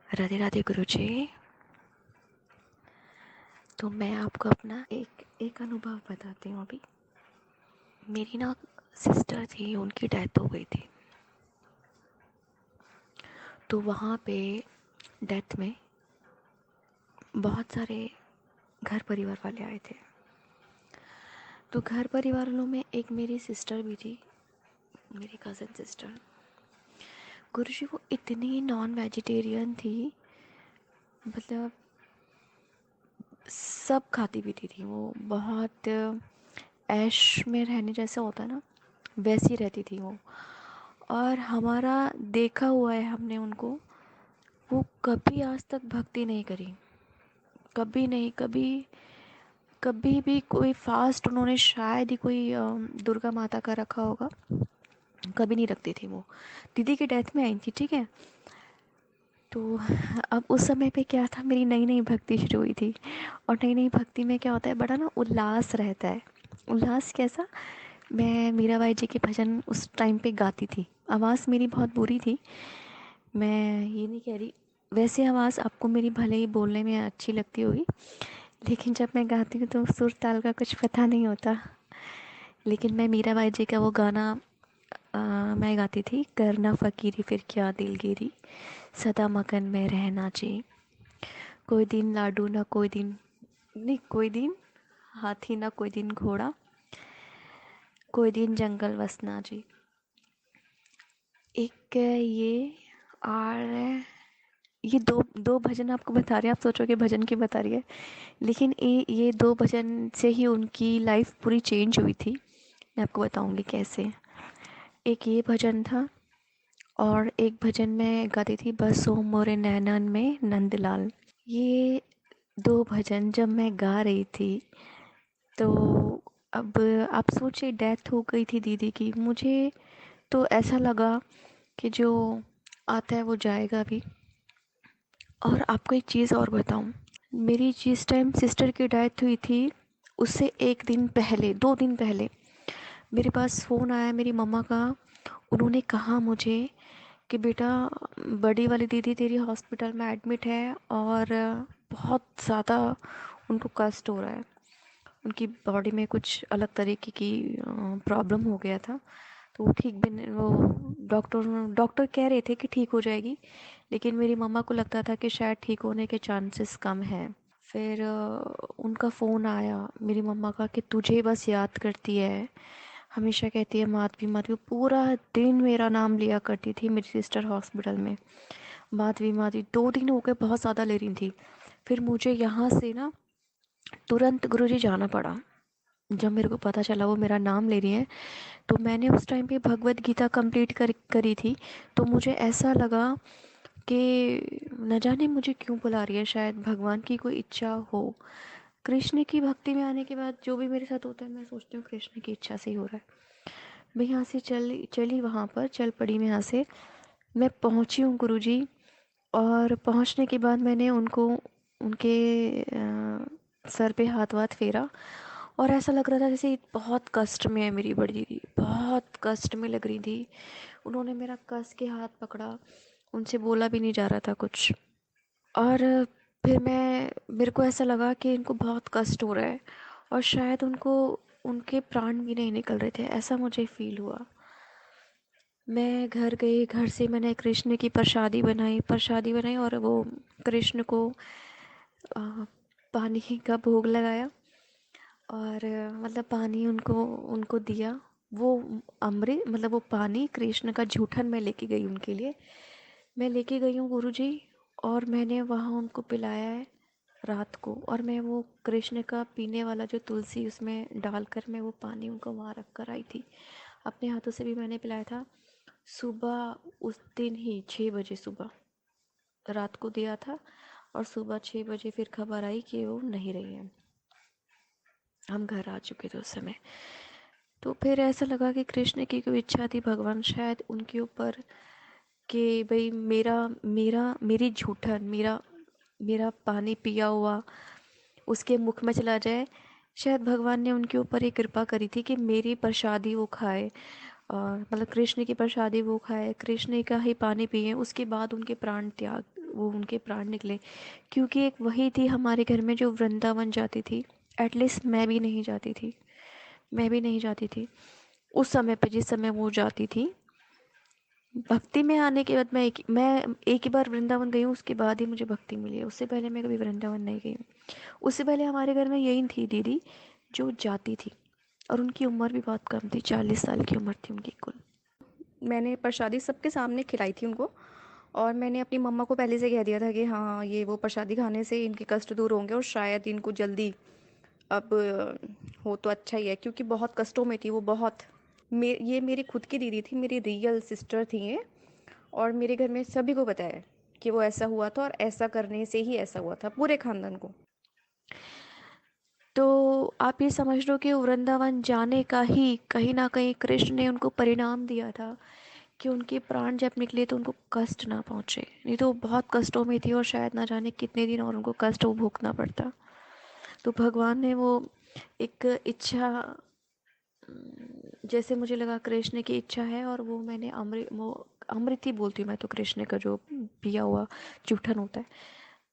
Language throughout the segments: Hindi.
राधे राधे गुरुजी। तो मैं आपको अपना एक एक अनुभव बताती हूँ। अभी मेरी ना सिस्टर थी, उनकी डेथ हो गई थी। तो वहाँ पे डेथ में बहुत सारे घर परिवार वाले आए थे। तो घर परिवार वालों में एक मेरी सिस्टर भी थी, मेरी कज़न सिस्टर। गुरुजी वो इतनी नॉन वेजिटेरियन थी, मतलब सब खाती पीती थी वो। बहुत ऐश में रहने जैसा होता है ना, वैसी रहती थी वो। और हमारा देखा हुआ है हमने उनको, वो कभी आज तक भक्ति नहीं करी, कभी नहीं। कभी कभी भी कोई फास्ट उन्होंने शायद ही कोई दुर्गा माता का रखा होगा, कभी नहीं रखती थी वो। दीदी की डेथ में आई थी, ठीक है। तो अब उस समय पे क्या था, मेरी नई नई भक्ति शुरू हुई थी। और नई नई भक्ति में क्या होता है, बड़ा ना उल्लास रहता है। उल्लास कैसा, मैं मीराबाई जी के भजन उस टाइम पे गाती थी। आवाज़ मेरी बहुत बुरी थी, मैं ये नहीं कह रही। वैसे आवाज़ आपको मेरी भले ही बोलने में अच्छी लगती होगी, लेकिन जब मैं गाती हूँ तो सुर ताल का कुछ पता नहीं होता। लेकिन मैं मीराबाई जी का वो गाना मैं गाती थी, करना फ़कीरी फिर क्या दिलगिरी, सदा मगन में रहना जी। कोई दिन लाडू ना कोई दिन, नहीं कोई दिन हाथी ना कोई दिन घोड़ा, कोई दिन जंगल वसना जी। एक ये, और ये दो दो भजन आपको बता रहे हैं। आप सोचोगे भजन की बता रही है, लेकिन ये दो भजन से ही उनकी लाइफ पूरी चेंज हुई थी। मैं आपको बताऊंगी कैसे। एक ये भजन था, और एक भजन मैं गाती थी, बस ओ मोरे नैनन में नंदलाल। ये दो भजन जब मैं गा रही थी, तो अब आप सोचिए डेथ हो गई थी दीदी की। मुझे तो ऐसा लगा कि जो आता है वो जाएगा भी। और आपको एक चीज़ और बताऊं, मेरी जिस टाइम सिस्टर की डेथ हुई थी, उससे एक दिन पहले, 2 दिन पहले मेरे पास फ़ोन आया मेरी मम्मा का। उन्होंने कहा मुझे कि बेटा, बड़ी वाली दीदी तेरी हॉस्पिटल में एडमिट है, और बहुत ज़्यादा उनको कष्ट हो रहा है। उनकी बॉडी में कुछ अलग तरीके की प्रॉब्लम हो गया था। तो वो ठीक भी नहीं, वो डॉक्टर डॉक्टर कह रहे थे कि ठीक हो जाएगी, लेकिन मेरी मम्मा को लगता था कि शायद ठीक होने के चांसेस कम हैं। फिर उनका फ़ोन आया मेरी मम्मा का कि तुझे बस याद करती है, हमेशा कहती है माधवी माधवी। पूरा दिन मेरा नाम लिया करती थी मेरी सिस्टर हॉस्पिटल में, माधवी माधवी। 2 दिन हो गए, बहुत ज़्यादा ले रही थी। फिर मुझे यहाँ से ना तुरंत गुरुजी जाना पड़ा। जब मेरे को पता चला वो मेरा नाम ले रही है, तो मैंने उस टाइम पे भगवत गीता कंप्लीट करी थी। तो मुझे ऐसा लगा कि न जाने मुझे क्यों बुला रही है, शायद भगवान की कोई इच्छा हो। कृष्ण की भक्ति में आने के बाद जो भी मेरे साथ होता है, मैं सोचती हूँ कृष्ण की इच्छा से ही हो रहा है। मैं यहाँ से चली वहाँ पर चल पड़ी। मैं यहाँ से मैं पहुँची हूँ गुरुजी। और पहुँचने के बाद मैंने उनको, उनके सर पे हाथ वाथ फेरा। और ऐसा लग रहा था जैसे बहुत कष्ट में है मेरी बड़ी दीदी, बहुत कष्ट में लग रही थी। उन्होंने मेरा कस के हाथ पकड़ा, उनसे बोला भी नहीं जा रहा था कुछ। और फिर मेरे को ऐसा लगा कि इनको बहुत कष्ट हो रहा है, और शायद उनको उनके प्राण भी नहीं निकल रहे थे, ऐसा मुझे फील हुआ। मैं घर गई, घर से मैंने कृष्ण की प्रसादी बनाई और वो कृष्ण को अ, पानी का भोग लगाया। और मतलब पानी उनको उनको दिया। वो अमृत, मतलब वो पानी कृष्ण का जूठन मैं लेके गई उनके लिए। मैं लेके गई हूँ गुरुजी, और मैंने वहाँ उनको पिलाया है रात को। और मैं वो कृष्ण का पीने वाला जो तुलसी उसमें डालकर मैं वो पानी उनको वहाँ रख कर आई थी। अपने हाथों से भी मैंने पिलाया था। सुबह उस दिन ही 6 बजे सुबह, रात को दिया था, और सुबह 6 बजे फिर खबर आई कि वो नहीं रही है। हम घर आ चुके थे उस समय। तो फिर ऐसा लगा कि कृष्ण की कोई इच्छा थी, भगवान शायद उनके ऊपर, कि भाई मेरा मेरा मेरी जूठन, मेरा मेरा पानी पिया हुआ उसके मुख में चला जाए। शायद भगवान ने उनके ऊपर एक कृपा करी थी कि मेरी प्रसादी वो खाए, और मतलब कृष्ण की प्रसादी वो खाए, कृष्ण का ही पानी पिए, उसके बाद उनके प्राण त्याग वो उनके प्राण निकले, क्योंकि एक वही थी हमारे घर में जो वृंदावन जाती थी। एटलीस्ट मैं भी नहीं जाती थी, मैं भी नहीं जाती थी उस समय पे जिस समय वो जाती थी। भक्ति में आने के बाद मैं एक ही बार वृंदावन गई हूँ, उसके बाद ही मुझे भक्ति मिली है। उससे पहले मैं कभी वृंदावन नहीं गई हूँ। उससे पहले हमारे घर में यही थी दीदी जो जाती थी, और उनकी उम्र भी बहुत कम थी, 40 साल की उम्र थी उनकी कुल। मैंने प्रसादी सबके सामने खिलाई थी उनको, और मैंने अपनी मम्मा को पहले से कह दिया था कि हाँ, ये वो प्रसादी खाने से इनके कष्ट दूर होंगे और शायद इनको जल्दी अब हो तो अच्छा ही है, क्योंकि बहुत कष्टों में थी वो, बहुत। ये मेरी खुद की दीदी थी, मेरी रियल सिस्टर थी ये। और मेरे घर में सभी को पता है कि वो ऐसा हुआ था, और ऐसा करने से ही ऐसा हुआ था पूरे खानदान को। तो आप ये समझ लो कि वृंदावन जाने का ही कहीं ना कहीं कृष्ण ने उनको परिणाम दिया था, कि उनके प्राण जब निकले तो उनको कष्ट ना पहुँचे, नहीं तो वो बहुत कष्टों में थी और शायद ना जाने कितने दिन और उनको कष्ट वो भोगना पड़ता। तो भगवान ने वो एक इच्छा, जैसे मुझे लगा कृष्ण की इच्छा है, और वो मैंने अमृत ही बोलती हूँ मैं तो, कृष्ण का जो पिया हुआ जूठन होता है,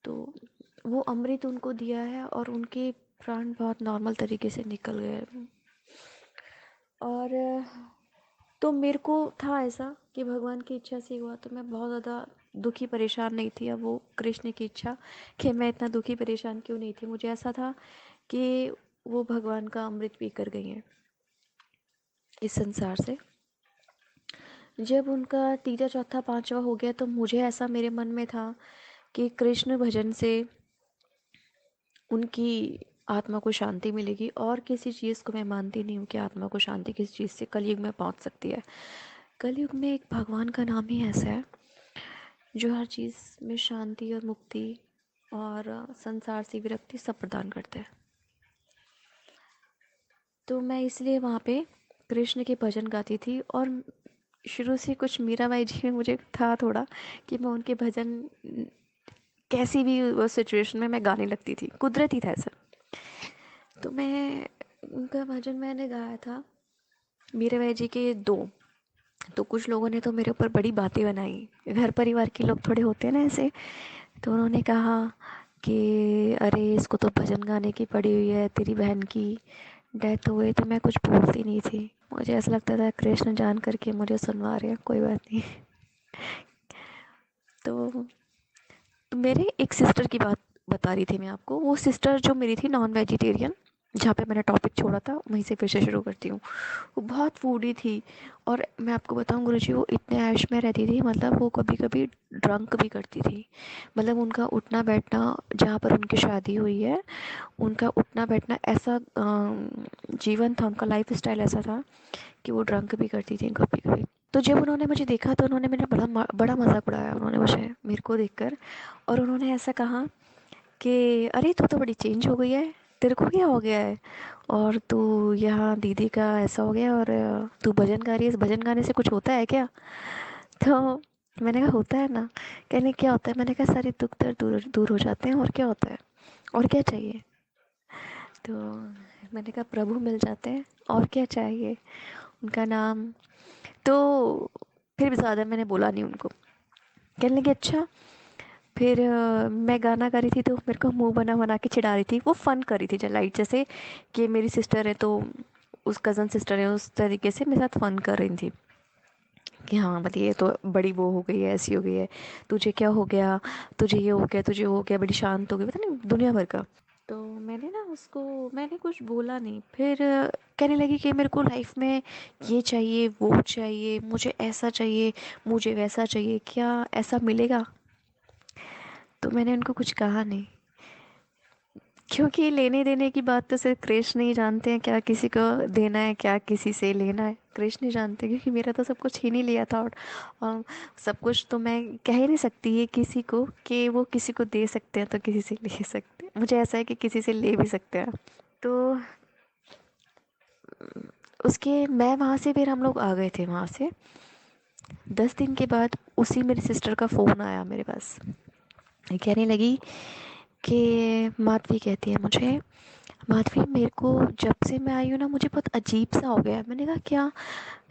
तो वो अमृत उनको दिया है, और उनके प्राण बहुत नॉर्मल तरीके से निकल गए। और तो मेरे को था ऐसा कि भगवान की इच्छा से हुआ, तो मैं बहुत ज़्यादा दुखी परेशान नहीं थी। अब वो कृष्ण की इच्छा कि मैं इतना दुखी परेशान क्यों नहीं थी, मुझे ऐसा था कि वो भगवान का अमृत पी कर गई हैं इस संसार से। जब उनका तीजा चौथा पांचवा हो गया, तो मुझे ऐसा मेरे मन में था कि कृष्ण भजन से उनकी आत्मा को शांति मिलेगी, और किसी चीज़ को मैं मानती नहीं हूँ कि आत्मा को शांति किसी चीज़ से कलयुग में पहुँच सकती है। कलयुग में एक भगवान का नाम ही ऐसा है जो हर चीज़ में शांति और मुक्ति और संसार से विरक्ति सब प्रदान करते हैं। तो मैं इसलिए वहाँ पे कृष्ण के भजन गाती थी, और शुरू से कुछ मीराबाई जी में मुझे था थोड़ा कि मैं उनके भजन कैसी भी सिचुएशन में मैं गाने लगती थी, कुदरती था ऐसा। तो मैं उनका भजन मैंने गाया था, मीराबाई जी के दो। तो कुछ लोगों ने तो मेरे ऊपर बड़ी बातें बनाई, घर परिवार के लोग थोड़े होते हैं ना ऐसे। तो उन्होंने कहा कि अरे इसको तो भजन गाने की पड़ी हुई है, तेरी बहन की डेथ हो गई। तो मैं कुछ बोलती नहीं थी, मुझे ऐसा लगता था कृष्ण जान करके मुझे सुनवा रहे हैं, कोई बात नहीं। तो मेरे एक सिस्टर की बात बता रही थी मैं आपको। वो सिस्टर जो मेरी थी नॉन वेजिटेरियन, जहाँ पे मैंने टॉपिक छोड़ा था वहीं से फिर से शुरू करती हूँ। वो बहुत फूडी थी, और मैं आपको बताऊँ गुरुजी, वो इतने ऐश में रहती थी, मतलब वो कभी कभी ड्रंक भी करती थी। मतलब उनका उठना बैठना, जहाँ पर उनकी शादी हुई है, उनका उठना बैठना ऐसा जीवन था, उनका लाइफ स्टाइल ऐसा था कि वो ड्रंक भी करती थी कभी कभी। तो जब उन्होंने मुझे देखा तो उन्होंने मेरा बड़ा मजाक उड़ाया उन्होंने मुझे, मेरे को देखकर। और उन्होंने ऐसा कहा कि अरे तू तो बड़ी चेंज हो गई है, तेरे को क्या हो गया है, और तू यहाँ दीदी का ऐसा हो गया, और तू भजन गा रही है, इस भजन गाने से कुछ होता है क्या? तो मैंने कहा होता है ना। कहने क्या होता है? मैंने कहा सारे दुख दर्द दूर दूर हो जाते हैं, और क्या होता है, और क्या चाहिए? तो मैंने कहा प्रभु मिल जाते हैं, और क्या चाहिए, उनका नाम। तो फिर भी ज़्यादा मैंने बोला नहीं उनको। कहने लगी अच्छा। फिर मैं गाना गा रही थी तो मेरे को मुंह बना बना के चिढ़ा रही थी। वो फन कर रही थी लाइट, जैसे कि मेरी सिस्टर है तो उस कज़न सिस्टर है, उस तरीके से मेरे साथ फन कर रही थी कि हाँ मतलब ये तो बड़ी वो हो गई है, ऐसी हो गई है, तुझे क्या हो गया, तुझे ये हो गया, तुझे वो हो गया, बड़ी शांत हो गई, पता नहीं दुनिया भर का। तो मैंने ना उसको, मैंने कुछ बोला नहीं। फिर कहने लगी कि मेरे को लाइफ में ये चाहिए, वो चाहिए, मुझे ऐसा चाहिए, मुझे वैसा चाहिए, क्या ऐसा मिलेगा? तो मैंने उनको कुछ कहा नहीं, क्योंकि लेने देने की बात तो सिर्फ कृष्ण ही जानते हैं, क्या किसी को देना है, क्या किसी से लेना है, कृष्ण ही जानते हैं। क्योंकि मेरा तो सब कुछ छीन ही लिया था, और सब कुछ तो मैं कह ही नहीं सकती है किसी को कि वो किसी को दे सकते हैं तो किसी से ले सकते हैं। मुझे ऐसा है कि किसी से ले भी सकते हैं। तो उसके मैं वहाँ से, फिर हम लोग आ गए थे वहाँ से। 10 दिन के बाद उसी मेरी सिस्टर का फ़ोन आया मेरे पास। कहने लगी कि माधवी कहती है मुझे, माधवी, मेरे को जब से मैं आई हूँ ना, मुझे बहुत अजीब सा हो गया है। मैंने कहा क्या?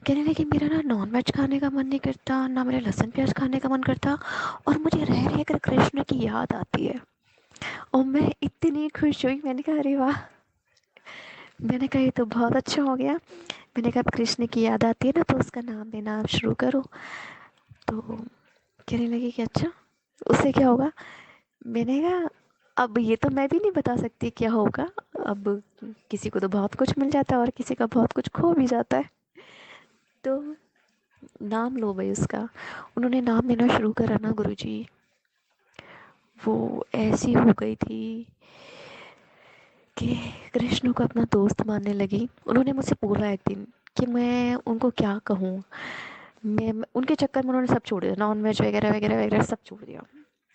कहने लगी मेरा ना नॉन वेज खाने का मन नहीं करता, ना मेरा लहसुन प्याज खाने का मन करता, और मुझे रह रह कर कृष्ण की याद आती है। और मैं इतनी खुश हुई, मैंने कहा अरे वाह। मैंने कहा ये तो बहुत अच्छा हो गया। मैंने कहा अब कृष्ण की याद आती है ना तो उसका नाम लेना आप शुरू करो। तो कहने लगी कि अच्छा, उससे क्या होगा? मैंने कहा अब ये तो मैं भी नहीं बता सकती क्या होगा। अब किसी को तो बहुत कुछ मिल जाता है और किसी का बहुत कुछ खो भी जाता है। तो नाम लो भाई उसका। उन्होंने नाम लेना शुरू करा ना गुरुजी, वो ऐसी हो गई थी कि कृष्ण को अपना दोस्त मानने लगी। उन्होंने मुझसे बोला एक दिन कि मैं उनको क्या कहूँ। मैं उनके चक्कर में उन्होंने सब छोड़ दिया, नॉन वेज वगैरह वगैरह वगैरह सब छोड़ दिया।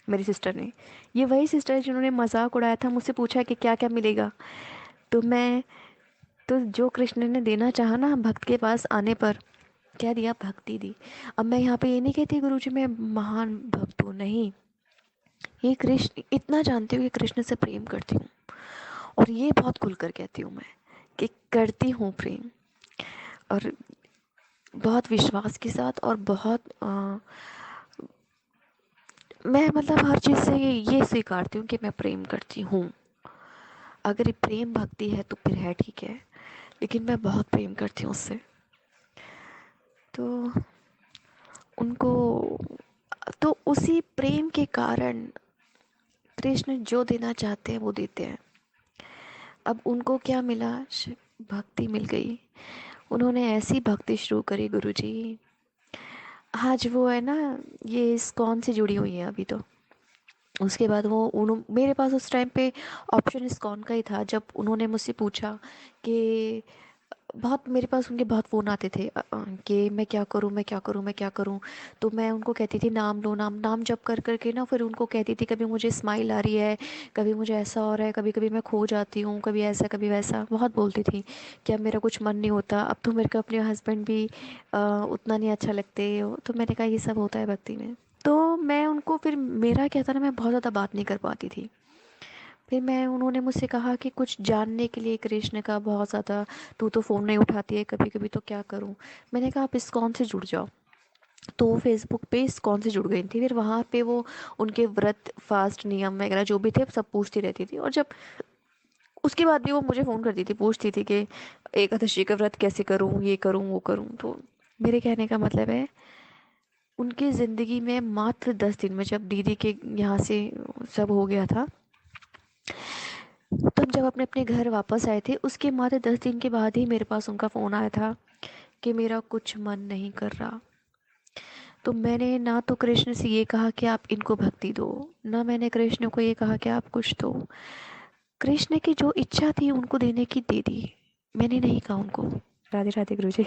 मेरी सिस्टर ने, ये वही सिस्टर है जिन्होंने मजाक उड़ाया था, मुझसे पूछा कि क्या क्या मिलेगा। तो मैं, तो जो कृष्ण ने देना चाहा ना भक्त के पास आने पर, क्या दिया? भक्ति दी। अब मैं यहाँ पे ये नहीं कहती गुरुजी मैं महान भक्त हूँ, नहीं। ये कृष्ण इतना जानती हूँ कि कृष्ण से प्रेम करती हूँ, और ये बहुत खुलकर कहती हूँ मैं कि करती हूँ प्रेम, और बहुत विश्वास के साथ, और बहुत मैं मतलब हर चीज़ से ये स्वीकारती हूँ कि मैं प्रेम करती हूँ। अगर ये प्रेम भक्ति है तो फिर है ठीक है, लेकिन मैं बहुत प्रेम करती हूँ उससे। तो उनको, तो उसी प्रेम के कारण कृष्ण जो देना चाहते हैं वो देते हैं। अब उनको क्या मिला? भक्ति मिल गई। उन्होंने ऐसी भक्ति शुरू करी गुरुजी। आज वो है ना, ये इस्कॉन से जुड़ी हुई है अभी तो। उसके बाद वो मेरे पास उस टाइम पे ऑप्शन इस्कॉन का ही था। जब उन्होंने मुझसे पूछा कि बहुत, मेरे पास उनके बहुत फ़ोन आते थे कि मैं क्या करूँ, मैं क्या करूँ, मैं क्या करूँ। तो मैं उनको कहती थी नाम लो, नाम नाम जप कर कर के ना, फिर उनको कहती थी कभी मुझे स्माइल आ रही है, कभी मुझे ऐसा हो रहा है, कभी कभी मैं खो जाती हूँ, कभी ऐसा कभी वैसा, बहुत बोलती थी कि अब मेरा कुछ मन नहीं होता। अब तो मेरे को अपने हस्बैंड भी उतना नहीं अच्छा लगते। तो मैंने कहा ये सब होता है भक्ति में। तो मैं उनको, फिर मेरा क्या था ना, मैं बहुत ज़्यादा बात नहीं कर पाती थी। फिर मैं, उन्होंने मुझसे कहा कि कुछ जानने के लिए कृष्ण का बहुत ज़्यादा, तू तो फ़ोन नहीं उठाती है कभी कभी, तो क्या करूं? मैंने कहा आप इस्कॉन से जुड़ जाओ। तो वो फेसबुक पे इस्कॉन से जुड़ गई थी। फिर वहाँ पे वो उनके व्रत फास्ट नियम वगैरह जो भी थे सब पूछती रहती थी, और जब उसके बाद भी वो मुझे फ़ोन करती थी, पूछती थी कि एकादशी का व्रत कैसे करूं, ये करूं वो करूं। तो मेरे कहने का मतलब है, उनकी ज़िंदगी में मात्र 10 दिन में, जब दीदी के यहाँ से सब हो गया था, तब जब अपने अपने घर वापस आए थे, उसके मात्र 10 दिन के बाद ही मेरे पास उनका फ़ोन आया था कि मेरा कुछ मन नहीं कर रहा। तो मैंने ना तो कृष्ण से ये कहा कि आप इनको भक्ति दो, ना मैंने कृष्ण को ये कहा कि आप कुछ दो। कृष्ण की जो इच्छा थी उनको देने की दे दी, मैंने नहीं कहा उनको। राधे राधे गुरु जी।